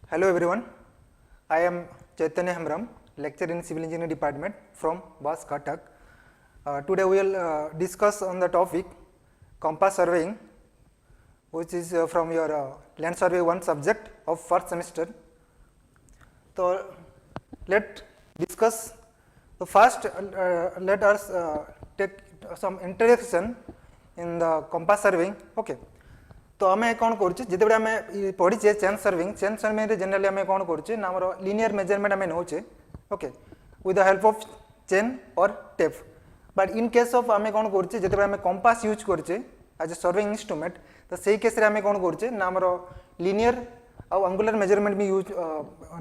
Hello everyone, I am Chaitanya Hemram, lecturer in Civil Engineering Department from BAS Cuttack. Today we will discuss on the topic compass surveying, which is from your land survey 1 subject of first semester. So let discuss the first, let us take some introduction in the compass surveying. Okay. तो आम कौन करते आम पढ़ीचे chain serving generally आम कौन करते ना आम लिनियर मेजरमेंट आम नौचे okay with the help of chain और tape but in case of um कौन करते जिते आम कंपास यूज करते एज ए सर्विंग इंस्ट्रूमेंट तो सही केस आम कौन करते ना आम लिनियर आउ अंगुलर मेजरमेंट भी यूज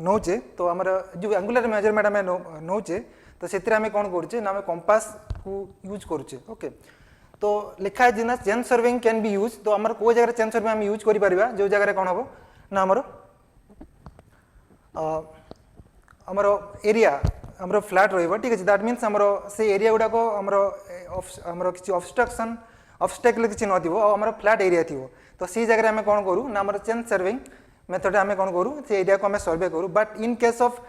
नौचे तो आम जो अंगुलर मेजरमेंट आम नौचे तो से कौन करते ना आम कंपास को यूज करते ओके तो लिखा है ना chain serving can be use तो आमर को जगह चेन सर्विंग आम यूज कर पारिबा जो जगह कौन हम ना आमर आमर एरिया आमर फ्लैट रहिबो ठीक अछि दैट मीन्स आमर से एरिया गुडा को आमर आमर किछि ऑब्स्ट्रक्शन ऑब्स्टेकल किछि नथिबो आ आमर फ्लैट एरिया थिबो तो सी जगह आम कौन करू ना आमर चेन सर्विंग मेथड आम कौन करू से एरिया को आम सर्वे करू but in case of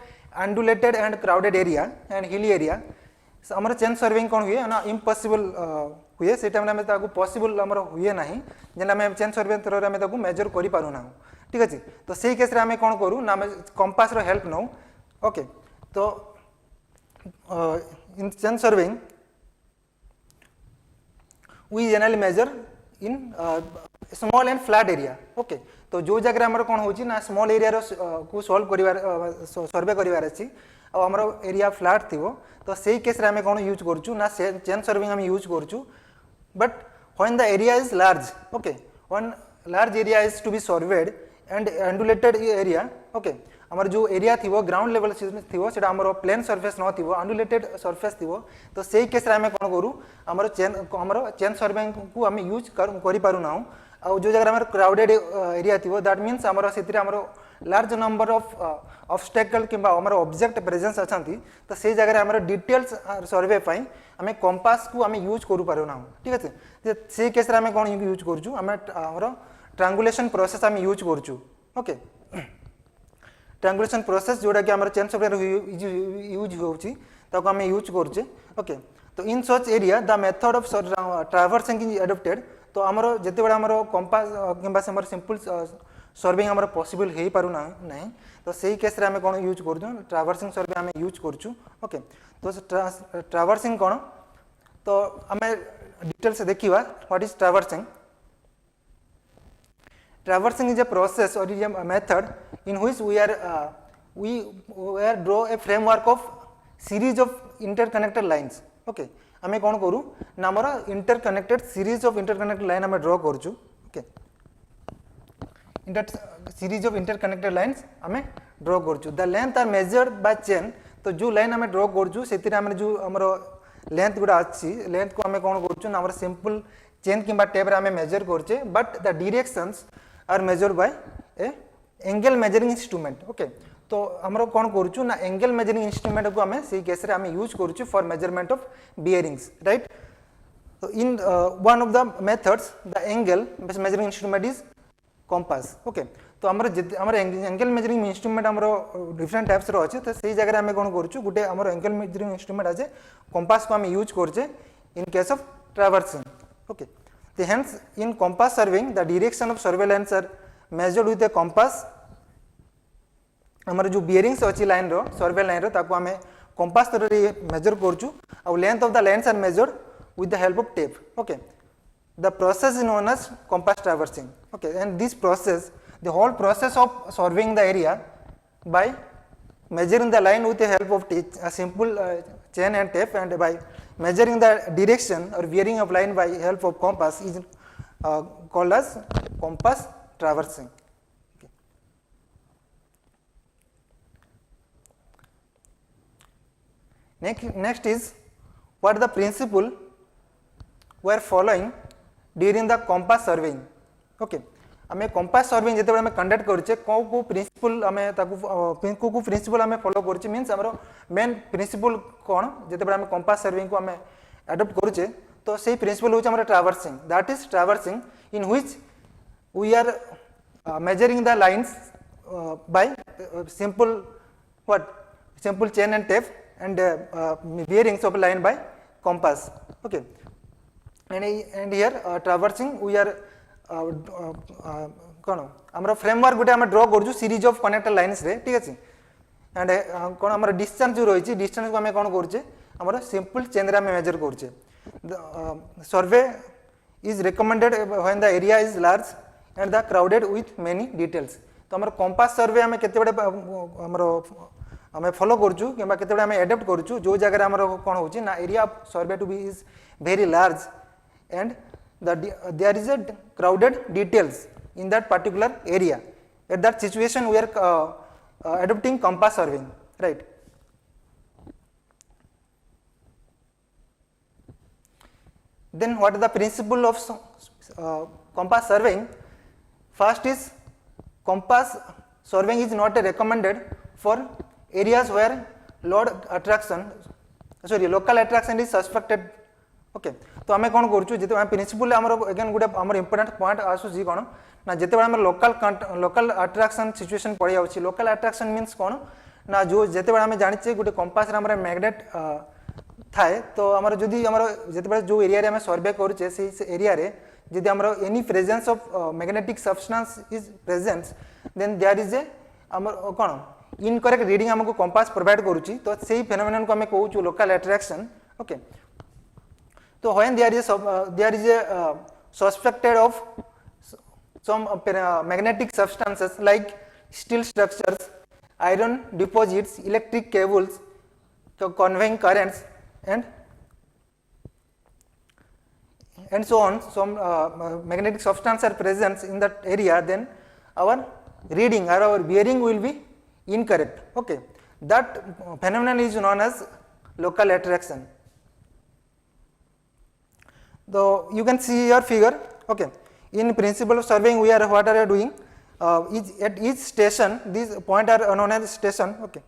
undulated and crowded area and hilly area आमर चेन सर्विंग कौन हुए ना इम्पॉसिबल हुए से टाइम आम पॉसिबल आमर हुए ना जेन आम चेन सर्वे थ्रो आम मेजर कर पारूना ठीक अच्छे तो सही केस आम कौन करूँ ना कंपास रो हेल्प नौ ओके तो in chain surveying we generally measure in small and flat area okay तो जो जगह आमर कौन हो स्मॉल एरिया को सॉल्व कर सर्वे करार अच्छी आमर एरिया फ्लैट थी तो सही केस आम कौन यूज करूँ ना चेन सर्विंग आम यूज करूँ but when the area is large okay when large area is to be surveyed and undulated area okay आमर जो एरिया थी ग्राउंड लेवल थी से आमर प्लेन सर्फेस न थी अंडुलेटेड सर्फेस थी तो सही केस आम कौन करूँ आमर चेन सर्विंग को आम यूज कर पारूना आ जो जगह क्राउडेड एरिया थी दैट मीन्स आमर से लार्ज नंबर ऑफ ऑब्स्टेकल किंबा आमर ऑब्जेक्ट प्रेजेंस अच्छा तो से जगह आमर डिटेल्स सर्वे आम कंपास को आम यूज कर पारूना ठीक अच्छे से केस आम कौन यूज कर ट्रांगुलेशन प्रोसेस आम यूज करूँ ओके ट्रांगुलेशन प्रोसेस जोड़ा कि आमर चेन सर्वे यूज होता आम यूज करुचे ओके तो in such area the method of traversing is adopted तो आमर जिते बड़े आमर कंपास किंबा से सिंपल सर्विंग आमर पॉसिबल हो पारूना नहीं तो सही केस आम कौन यूज कर ट्रावर्सिंग सर्वे आम यूज करूँ ओके तो ट्रावर्सिंग कौन तो आम डिटेल्स देखा what is traversing traversing is a process और is a method in which we are draw a framework of series of interconnected lines okay um कौन करूँ ना आमर interconnected series of interconnected line um draw करूँ okay series of interconnected lines um draw करूँ the length are measured by chain तो जो line um draw करूँ से जो आमर लेंथ गुड़ा अच्छी लेंथ को आम कौन करूँ ना सिंपल चेन किंबा टेप आम मेजर करुचे but the directions are measured by a angle measuring instrument okay तो आमर कौन करूँ ना एंगल मेजरिंग इंस्ट्रूमेंट को आम से केस आम यूज करूँ for measurement of bearings right तो in one of the methods the angle measuring instrument is compass okay तो आमर एंगल मेजरिंग इंस्ट्रूमेंट आमर डिफरेंट टाइप्स रो अच्छे तो सही जगह आम कौन करूँ गोटे आमर एंगल मेजरिंग इंस्ट्रूमेंट आज कंपास को आम यूज करुचे in case of traversing okay तो hence in compass surveying the direction of survey lines are measured with a compass आमर जो बियरिंग्स अच्छी लाइन रो सर्वे लाइन रो ताको आम कंपास तरह मेजर करूँ और length of the lines are measured with the help of tape okay the process is known as compass traversing okay and this process the whole process of surveying the area by measuring the line with the help of a simple chain and tape and by measuring the direction or veering of line by help of compass is called as compass traversing okay. Next is what the principle we are following during the compass surveying okay आम compass surveying जिते आम conduct करुचे को principal आम को principal आम follow करुचे means आमर मेन प्रिंसिपल कौन जिते आम कंपास सर्वेइंग को आम एडप्ट करुचे तो सही प्रिंसिपल हूँ traversing that is traversing in which we are measuring the lines by simple simple chain and tape, and bearings of a line by compass. Okay, and here traversing we are कौन आमर framework गोटे आम ड्र करूँ series of connector lines रे, ठीक अच्छे, and कौन आम डिस्टेंस जो रही डिस्टेंस को आम कौन करुचे आम सिंपल चेन रे आम मेजर करुचे. सर्वे is recommended when the area is large and the crowded with many details. तो आम कंपास सर्वे आम केते आमर आम फॉलो करूँ कि केते आम एडप्ट करूँ जो जगह आमर कौन हो ना area of survey to be is very large and there is a crowded details in that particular area. At that situation we are adopting compass surveying, right? Then what is the principle of compass surveying? First is compass surveying is not recommended for areas where local attraction is suspected. Okay, तो आम कौन करें principal again गोटे आम important point आसूसी कौन ना जिते आम लोकल अट्राक्शन सिचुएशन पड़ जाऊँगी. लोकल अट्राक्शन मीन्स कौन ना जो जिते आम जाचे गोटे कंपास मैग्नेट थाए, तो आम जदि जिते जो एरिया आम सर्वे करुचे से एरिया जदि um any presence of magnetic substance is presence then there is a um कौन इनकरेक्ट रीडिंग आमको कंपास प्रोवाइड करुच्ची. तो से फेनोमेनन को आम कहूँ local attraction. Okay, so when there is a suspected of some magnetic substances like steel structures, iron deposits, electric cables, so conveying currents and so on, some magnetic substances are present in that area, then our reading or our bearing will be incorrect. Okay, that phenomenon is known as local attraction. So you can see your figure. Okay, in principle of surveying we are what are you doing, at each station these points are known as station. Okay,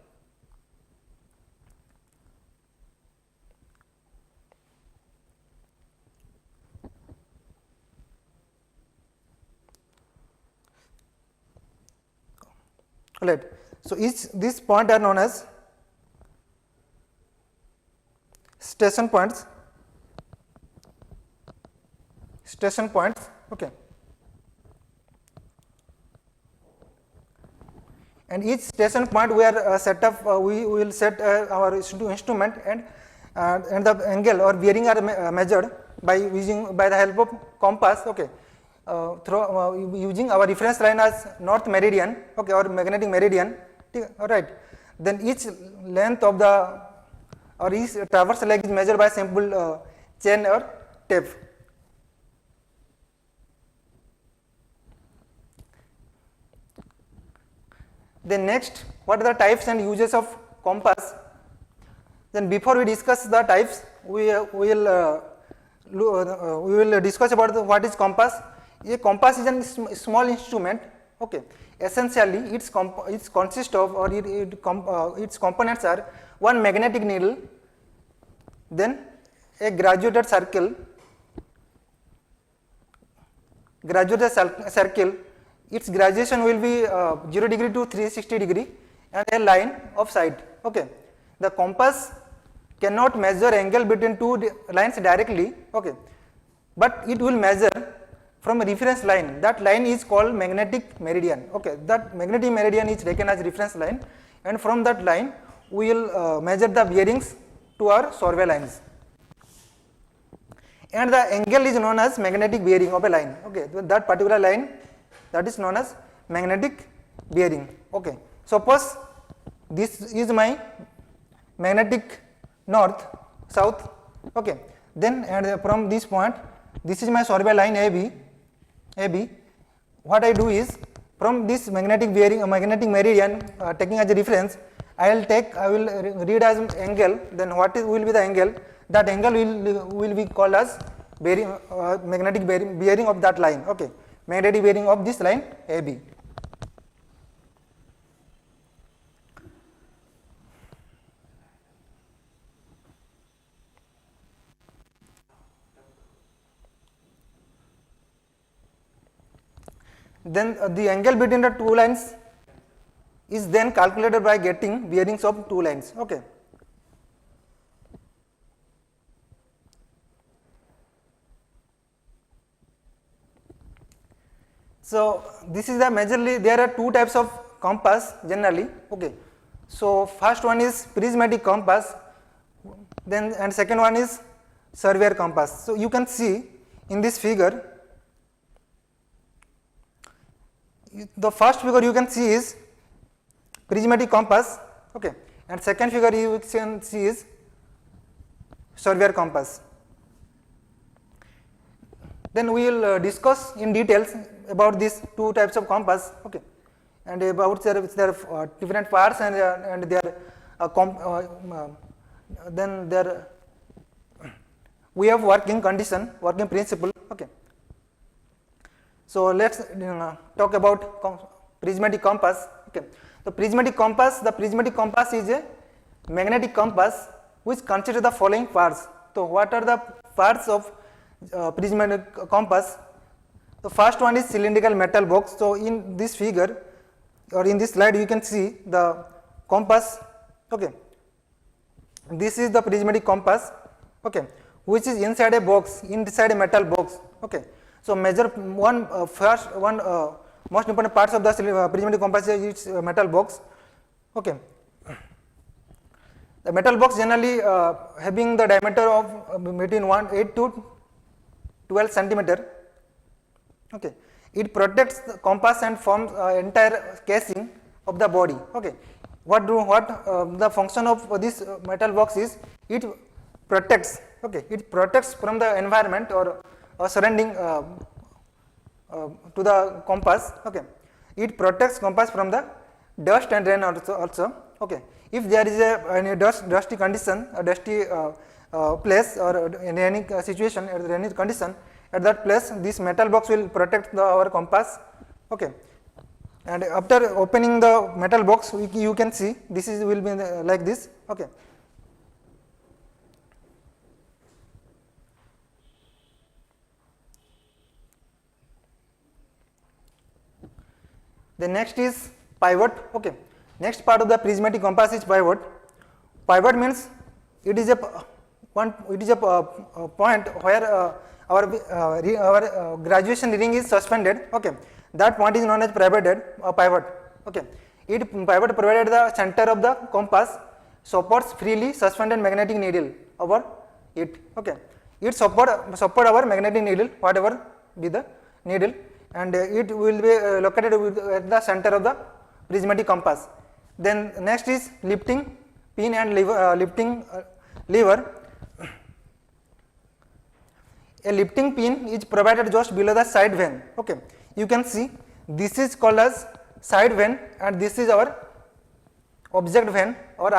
right, so each these points are known as station points. Okay, and each station point we are set up we will set our instrument and the angle or bearing are measured by the help of compass. Okay, through using our reference line as north meridian, okay, or magnetic meridian. All right, then each length of the or each traverse leg is measured by simple chain or tape. Then next, what are the types and uses of compass? Then before we discuss the types, we will discuss about what is compass. A compass is a small instrument. Okay, essentially its consists of or its components are one magnetic needle, then a graduated circle, its graduation will be 0 degree to 360 degree and a line of sight. Okay, the compass cannot measure angle between two lines directly. Okay, but it will measure from a reference line. That line is called magnetic meridian. Okay, that magnetic meridian is taken as reference line, and from that line we will measure the bearings to our survey lines, and the angle is known as magnetic bearing of a line. Okay, so that particular line, that is known as magnetic bearing. Okay, suppose this is my magnetic north south. Okay, then and from this point, this is my survey line AB. What I do is, from this magnetic bearing, magnetic meridian taking as a reference, I will read as angle. Then what will be the angle? That angle will be called as bearing, magnetic bearing of that line. Okay, magnetic bearing of this line AB. Then the angle between the two lines is then calculated by getting bearings of two lines. Okay. So this is the majorly, there are two types of compass generally. Okay. So first one is prismatic compass, then and second one is surveyor compass. So you can see in this figure, the first figure you can see is prismatic compass, okay, and second figure you can see is surveyor compass. Then we will discuss in details about these two types of compass, okay, and about their different parts and their then their we have working condition, working principle, okay. So let's talk about prismatic compass, okay. The prismatic compass is a magnetic compass which considers the following parts. So what are the parts of prismatic compass? The first one is cylindrical metal box. So in this figure or in this slide you can see the compass, okay. This is the prismatic compass, okay, which is inside a box, inside a metal box, okay. So major one most important parts of the prismatic compass is metal box, okay. The metal box generally having the diameter of between 8 to 12 centimeter, okay. It protects the compass and forms entire casing of the body, okay. The function of this metal box is it protects, okay, it protects from the environment or surrounding to the compass, okay. It protects compass from the dust and rain also, okay. If there is any dusty condition, a dusty place or in any situation, any condition, at that place this metal box will protect our compass, okay. And after opening the metal box you can see this is will be like this, okay. The next is pivot, okay. Next part of the prismatic compass is pivot. Pivot means it is a point where our graduation ring is suspended, okay. That point is known as pivot, okay. Pivot provided the center of the compass supports freely suspended magnetic needle over it, okay. It support our magnetic needle, whatever be the needle, and it will be located at the center of the prismatic compass. Then next is lifting pin and lever. A lifting pin is provided just below the side vane, okay. You can see this is called as side vane and this is our object vane or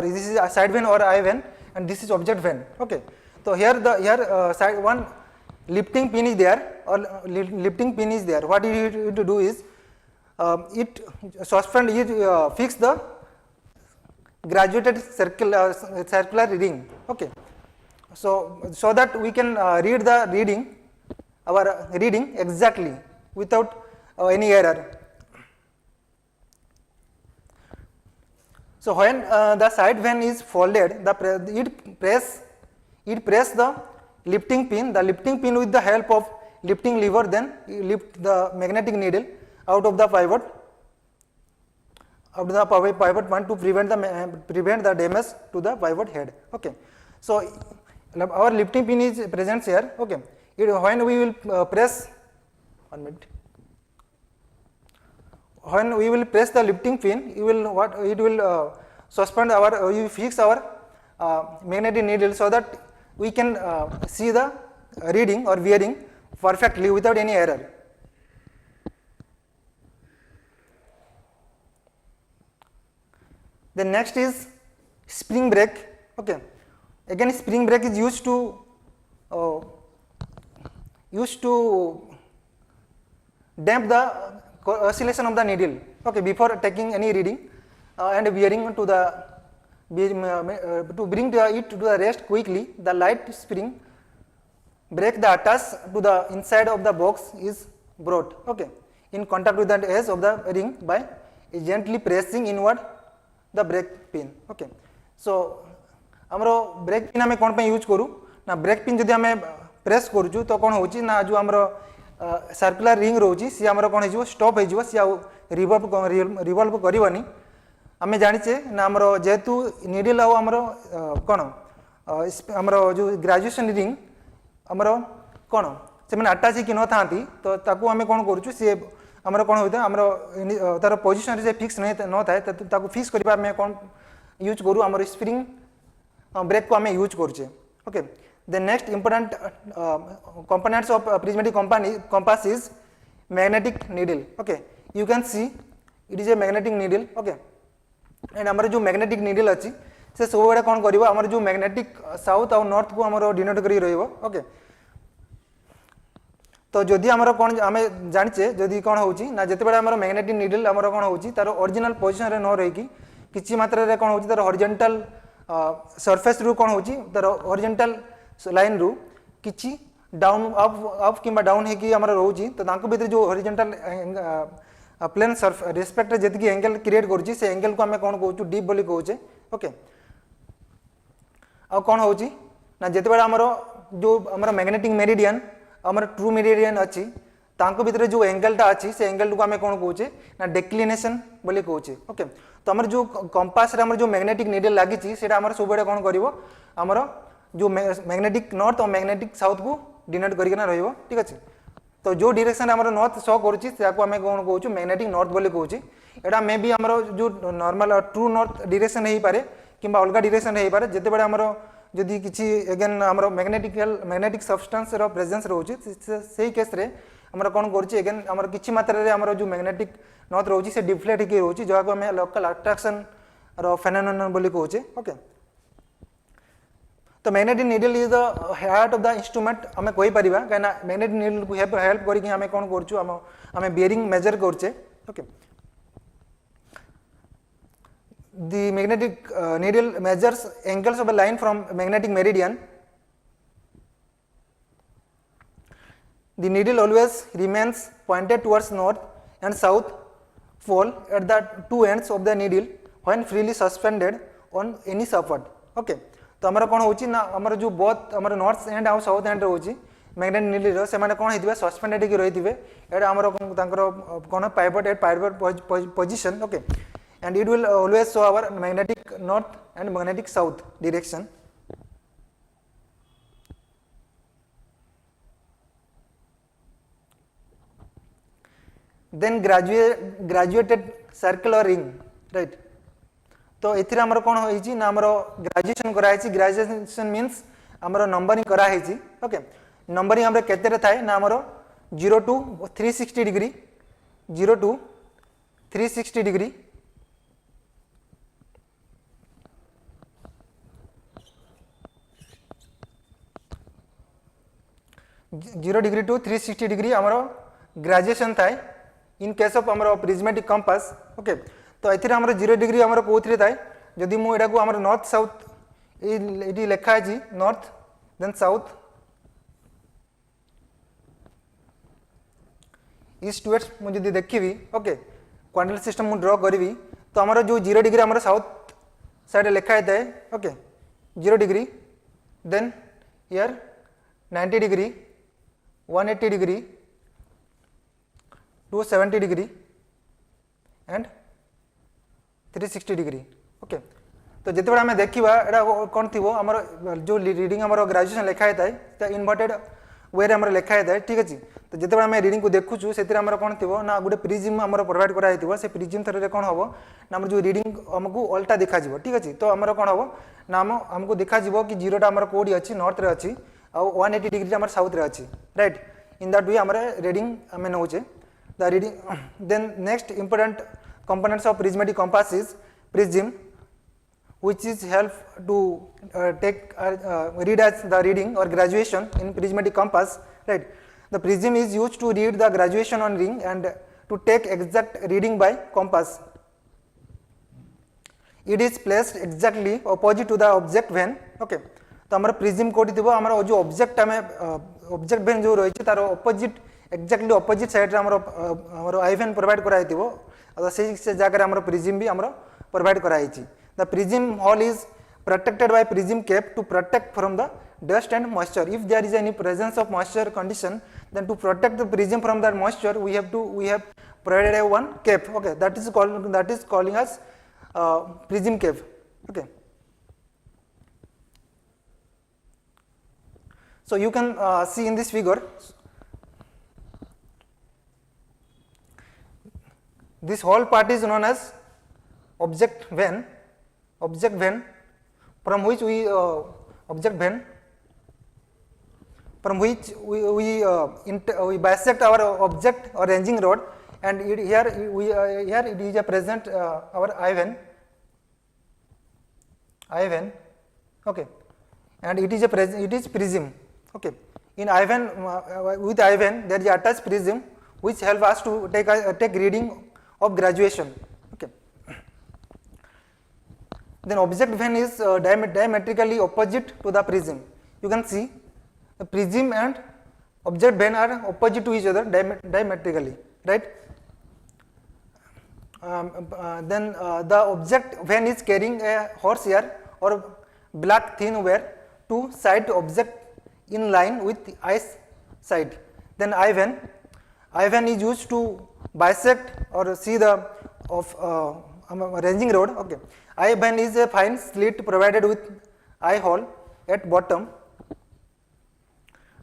this is a side vane or eye vane and this is object vane, okay. So here side one lifting pin is there or lifting pin is there. What you need to do is it fix the graduated circular ring, okay. So that we can read the reading, our reading exactly without any error. So when the side vane is folded, it press the lifting pin. The lifting pin with the help of lifting lever then lift the magnetic needle out of the pivot point to prevent the damage to the pivot head, okay. So our lifting pin is present here, okay. When we will press, 1 minute, when we will press the lifting pin, it will suspend our, you fix our magnetic needle so that we can see the reading or bearing perfectly without any error. The next is spring brake, okay. Again spring brake is used to damp the oscillation of the needle, okay, before taking any reading and bearing to the to bring it to the rest quickly. The light spring brake the attached to the inside of the box is brought, okay, in contact with the edge of the ring by is gently pressing inward the brake pin. Okay, so हमरो break pin आम कौन पे use करूँ ना break pin जदि आम press करूँ तो कौन हो ना जो आमर सर्कुलर रिंग रोचे सी आमर कौन हो स्टॉप हो सी रिवॉल्व करनी आम जाचे ना आमर जेहेतु निडल आमर कौन आमर जो ग्रेजुएशन रिंग आमर कौन से मैंने आटाच कि न था तो ताकू आम कौन करूँ सी आमर कौन होता है आमर तार पोजिशन से फिक्स नहीं न था फिक्स करने कौन यूज करूँ आमर स्प्रिंग ब्रेक को आम यूज करुचे. Okay, the next important components of prismatic compass is magnetic needle. Okay, you can see it is a magnetic needle. Okay, and आमर जो मैग्नेटिक नीडल अच्छी से सब बड़े कौन कर आमर जो मैग्नेटिक साउथ और नॉर्थ को आमर डिनोट कर रही. ओके, तो जदि आमर कौन आम जाचे जदि कौन हो जिते आमर मैग्नेटिक नीडल आमर कौन हो तार ओरिजिनल पोजिशन रे न रही किसी मात्रा कौन हो तार हॉरिजॉन्टल सरफेस रु कौन हो तार हॉरिजॉन्टल लाइन रु किछि डाउन अप कि डाउन है आमर रोची तो तांको भीतर जो हॉरिजॉन्टल प्लेन सर्फ रेस्पेक्ट जी एंगल क्रिएट करुच्ची से एंगल को आम कौन कहूँ डीप बोली कहूचे. ओके, आ कौन हो ना जिते आमर जो आमर मैग्नेटिक मेरिडियन आमर ट्रू मेरिडियन अच्छी तांको भीतर जो एंगलटा अच्छी से एंगल को आम कौन कहूचे ना डेक्लिनेशन बोली कहूचे. ओके, तो आमर जो कंपास रे आमर जो मैग्नेटिक नीडल लगी से आमर सब कौन कर आमर जो मैग्नेटिक नॉर्थ और मैग्नेटिक साउथ को डिनोट करना रहिबो. ठीक अच्छे, तो जो डायरेक्शन आमर नॉर्थ शो करुच्ची आम कौन कहूँ मैग्नेटिक नॉर्थ बोली कहूँ. एटा मे बी आमर जो नॉर्मल ट्रू नॉर्थ डायरेक्शन हो पारे कि अलग डायरेक्शन हो पारे जिते बड़े आमर जदि किसी एगेन आमर मैग्नेटिक सब्सटेंस रो प्रेजेंस रोचे से केस रे आमर कौन करुच्ची एगेन आमर किसी मात्रा रे आमर जो मैग्नेटिक नॉर्थ रोचे से डिफ्लेक्ट होकर रोचे जहाँ आम लोकल अट्रैक्शन रो फेनोमेनन बोली कहूचे. ओके, तो magnetic needle is the heart of the instrument आम कही पार कहीं मैग्नेटिक नीडल को हेल्प करके आम कौन करूँ आम बेयरिंग मेजर करुचे. Okay, the magnetic needle measures angles of a line from magnetic meridian. The needle always remains pointed towards north and south pole at the two ends of the needle when freely suspended on any support. Okay, तो आमर कौन होची ना आमर जो both आमर north and आउ south and रोची magnetic needle से माने कौन होइथिबे सस्पेंडेड की रहिथिबे एटा आमर कौन pivot at pivot position. Okay, and it will always show our magnetic north and magnetic south direction. Then graduated circular ring, right? तो एथिरे हमर कोन होई छी ना हमर ग्रेजुएशन कराई छी. ग्रेजुएशन मींस हमर नंबरिंग कराई छी. ओके, नंबरिंग हमरे केते रे थाए ना हमर 0 to 360 degree 0 to 360 degree 0 degree to 360 degree आमर ग्रेजुएशन थाए इन केस ऑफ आमर प्रिज्मेटिक कंपास. ओके, तो एथिरे आमर 0 डिग्री आमर कोथिरे थाए जदि मु एटा को आमर नॉर्थ साउथ एटी लेखा है north then south east west मु जदि देखिबी. ओके, क्वाड्रेंट सिस्टम मु ड्रॉ करबी तो आमर जो 0 डिग्री आमर साउथ साइड लेखा है. Okay, 0 degree then here 90 degree 180 degree 270 degree and 360 degree. Okay, तो जिते बड़ा आम देखा एटा कौन थी आमर जो रीडिंग आमर ग्रेजुएशन लेखाई थाए इनवर्टेड वे आमर लेखाई थाए. ठीक अच्छे, तो जिते आम रीडिंग को देखुचु से कौन थी ना गोटे प्रिज्म आमर प्रोवाइड कराई से प्रिज्म थ्रू कौन हम ना आम जो रीडिंग आमको अल्टा देखा. ठीक अच्छे, तो आमर कौन हम ना आमको देखा कि 0 टा आमर कोडी अच्छी नॉर्थ रे अच्छी और 180 डिग्री आमर साउथ रे अच्छी. राइट, इन दैट वे आमर रीडिंग आम नौचे the reading. Then next important components of prismatic compass is prism, which is help to read as the reading or graduation in prismatic compass. Right, the prism is used to read the graduation on ring and to take exact reading by compass. It is placed exactly opposite to the object when. Okay, तो आमर prism कोटी थिबो आमर जो object आमे object भेन जो रही तार ऑपोजिट एक्जेक्टली ऑपोजिट साइड रे आमर आई भेन प्रोवाइड कराई थिबो तो से जगह आमर प्रिज्म भी आमर प्रोवाइड कराई। The prism hall is protected by prism cap to protect from the dust and moisture. If there is any presence of moisture condition, then to protect the prism from that moisture, we have provided a one cap. Okay, that is calling as prism cap. Okay. So you can see in this figure, this whole part is known as object vane, from which we bisect our object or ranging rod, and here it is a present our eye vane, okay, and it is prism. Okay, in eye vane, with eye vane there is attached prism which help us to take reading of graduation. Okay. Then object vane is diametrically opposite to the prism. You can see the prism and object vane are opposite to each other diametrically, right? Then the object vane is carrying a horsehair or black thin wire to side object in line with the eyes side. Then eye vane is used to bisect or see the ranging rod. Okay. Eye vane is a fine slit provided with eye hole at bottom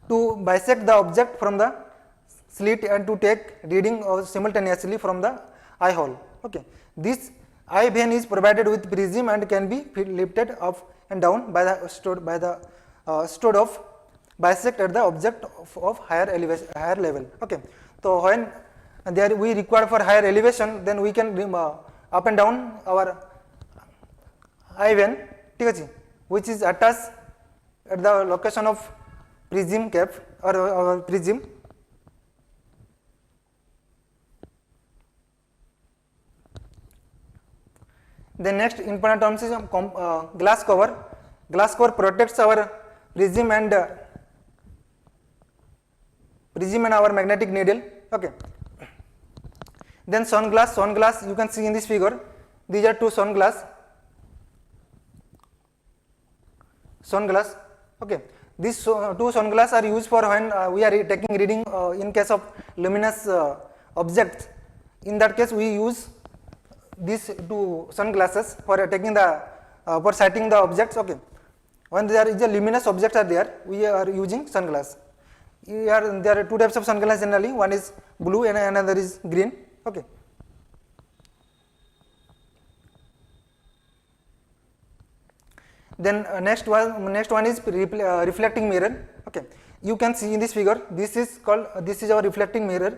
to bisect the object from the slit and to take reading simultaneously from the eye hole. Okay. This eye vane is provided with prism and can be lifted up and down by the stored of bisect at the object of higher level. Okay. So when there we require for higher elevation, then we can up and down our eye vane, which is attached at the location of prism cap or prism. The next important terms is glass cover. Glass cover protects our prism and our magnetic needle. Okay. Then sunglass, you can see in this figure, these are two sunglass. Okay. These two sunglasses are used for when we are taking reading in case of luminous objects. In that case, we use these two sunglasses for taking for sighting the objects. Okay. When there is a luminous objects are there, we are using sunglass. Here there are two types of sunglasses generally. One is blue and another is green. Okay. Then next one is reflecting mirror. Okay. You can see in this figure, this is our reflecting mirror.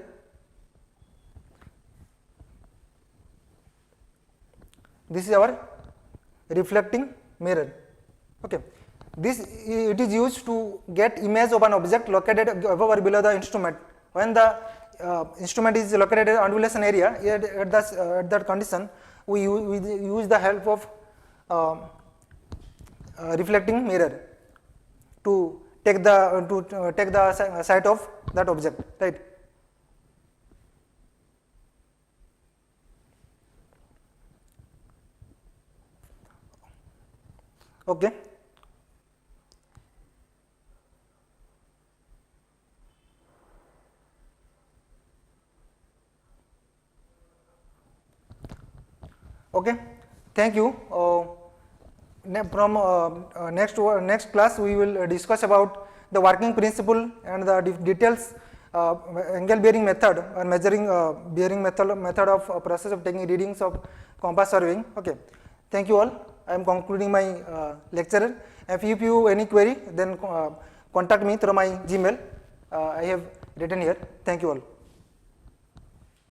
This is our reflecting mirror. Okay. It is used to get image of an object located above or below the instrument. When the instrument is located at undulation area, at that condition, we use the help of reflecting mirror to take the sight of that object, right? Okay. Okay, thank you. From next class, we will discuss about the working principle and the details angle bearing method or measuring bearing method of process of taking readings of compass surveying. Okay, thank you all. I am concluding my lecture. If you have any query, then contact me through my Gmail. I have written here. Thank you all.